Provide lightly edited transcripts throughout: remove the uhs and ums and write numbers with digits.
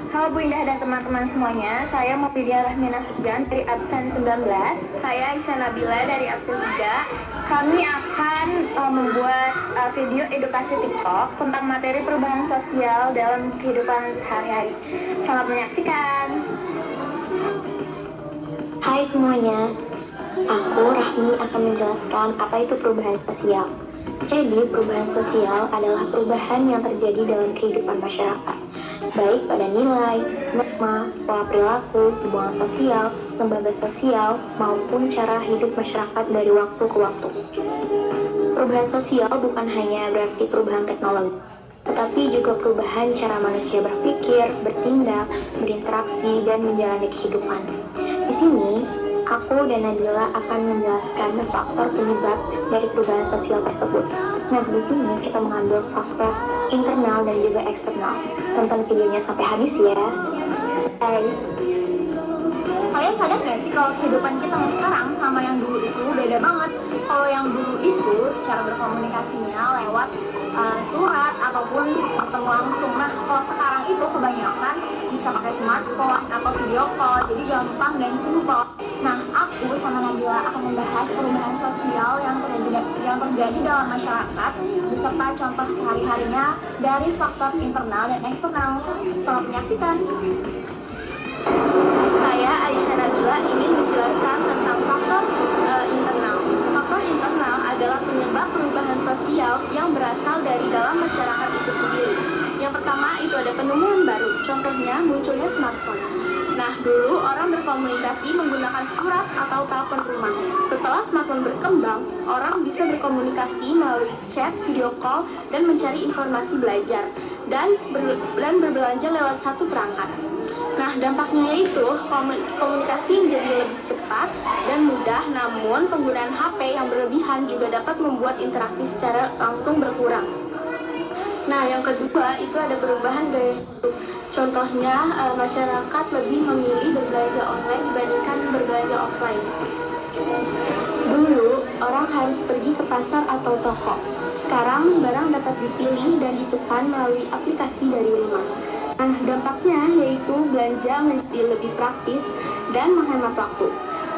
Halo Bu Indah dan teman-teman semuanya, saya Maulidia Rahmi Nasution dari absen 19. Saya Aisyah Nabila dari absen 3. Kami akan membuat video edukasi TikTok tentang materi perubahan sosial dalam kehidupan sehari-hari. Selamat menyaksikan. Hai semuanya, aku Rahmi akan menjelaskan apa itu perubahan sosial. Jadi, perubahan sosial adalah perubahan yang terjadi dalam kehidupan masyarakat, baik pada nilai, norma, pola perilaku, hubungan sosial, lembaga sosial, maupun cara hidup masyarakat dari waktu ke waktu. Perubahan sosial bukan hanya berarti perubahan teknologi, tetapi juga perubahan cara manusia berpikir, bertindak, berinteraksi, dan menjalani kehidupan. Di sini, aku dan Nabila akan menjelaskan faktor penyebab dari perubahan sosial tersebut. Nah, di sini kita mengambil faktor internal dan juga eksternal. Tonton videonya sampai habis ya. Hai. Kalian sadar gak sih kalau kehidupan kita yang sekarang sama yang dulu itu beda banget? Kalau yang dulu itu cara berkomunikasinya lewat surat ataupun ketemu langsung. Nah, kalau sekarang itu kebanyakan bisa pakai smartphone atau video call, jadi gampang dan simpel. Nah, aku sama Nabila akan membahas perubahan sosial yang terjadi dalam masyarakat beserta contoh sehari-harinya dari faktor internal dan eksternal. Selamat menyaksikan. Saya Aisyah Nabila ingin menjelaskan tentang faktor internal. Faktor internal adalah penyebab perubahan sosial yang berasal dari dalam masyarakat itu sendiri. Yang pertama itu ada penemuan baru, contohnya munculnya smartphone. Nah, dulu orang berkomunikasi menggunakan surat atau telepon rumah. Setelah smartphone berkembang, orang bisa berkomunikasi melalui chat, video call, dan mencari informasi belajar dan berbelanja lewat satu perangkat. Nah, dampaknya yaitu komunikasi menjadi lebih cepat dan mudah, namun penggunaan HP yang berlebihan juga dapat membuat interaksi secara langsung berkurang. Nah, yang kedua itu ada perubahan gaya hidup. Contohnya, masyarakat lebih memilih berbelanja online dibandingkan berbelanja offline. Dulu, orang harus pergi ke pasar atau toko. Sekarang, barang dapat dipilih dan dipesan melalui aplikasi dari rumah. Nah, dampaknya yaitu belanja menjadi lebih praktis dan menghemat waktu.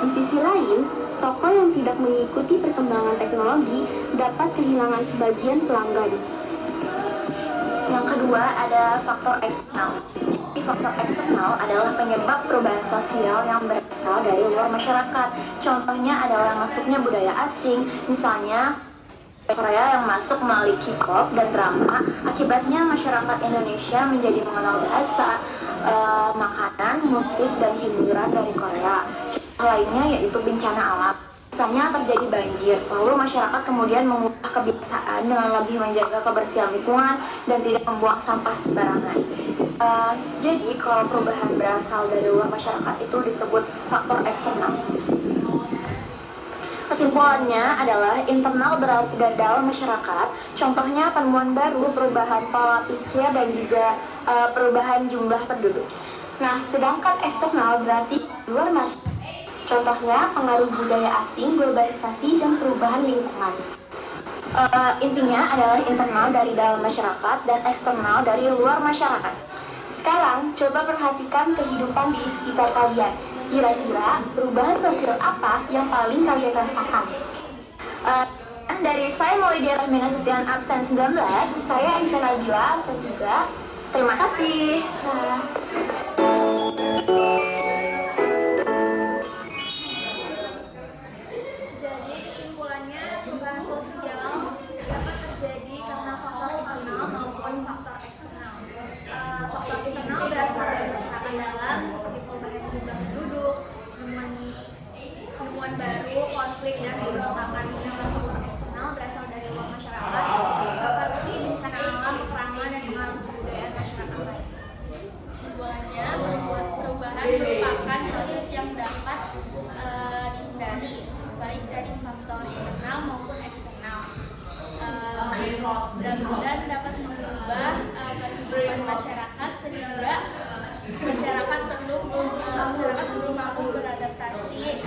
Di sisi lain, toko yang tidak mengikuti perkembangan teknologi dapat kehilangan sebagian pelanggan. Yang kedua ada faktor eksternal. Faktor eksternal adalah penyebab perubahan sosial yang berasal dari luar masyarakat. Contohnya adalah masuknya budaya asing, misalnya Korea yang masuk melalui K-pop dan drama. Akibatnya masyarakat Indonesia menjadi mengenal bahasa, makanan, musik, dan hiburan dari Korea. Contoh lainnya yaitu bencana alam. Misalnya terjadi banjir, lalu masyarakat kemudian mengubah kebiasaan dengan lebih menjaga kebersihan lingkungan dan tidak membuang sampah sembarangan. Jadi kalau perubahan berasal dari luar masyarakat itu disebut faktor eksternal. Kesimpulannya adalah internal berarti dari dalam masyarakat, contohnya penemuan baru, perubahan pola pikir, dan juga perubahan jumlah penduduk. Nah, sedangkan eksternal berarti luar masyarakat, contohnya pengaruh budaya asing, globalisasi, dan perubahan lingkungan. Intinya adalah internal dari dalam masyarakat dan eksternal dari luar masyarakat. Sekarang, coba perhatikan kehidupan di sekitar kalian. Kira-kira perubahan sosial apa yang paling kalian rasakan? Dari saya Maulidia Rahmi Nasution absen 19, saya Aisyah Nabila absen 3. Terima kasih. Jadi kesimpulannya perubahan sosial dapat terjadi karena faktor internal maupun faktor eksternal. Faktor internal berasal dari masyarakat dalam seperti perubahan jumlah penduduk, penemuan baru, konflik, dan pemberontakan. Sedangkan faktor eksternal berasal dari luar masyarakat seperti bencana alam, peperangan, dan pengaruh kebudayaan masyarakat lain. Kesimpulannya, membuat perubahan merupakan proses yang dapat dihindari baik dari faktor internal maupun eksternal. Dan dapat mengubah kehidupan masyarakat sehingga masyarakat perlu mampu beradaptasi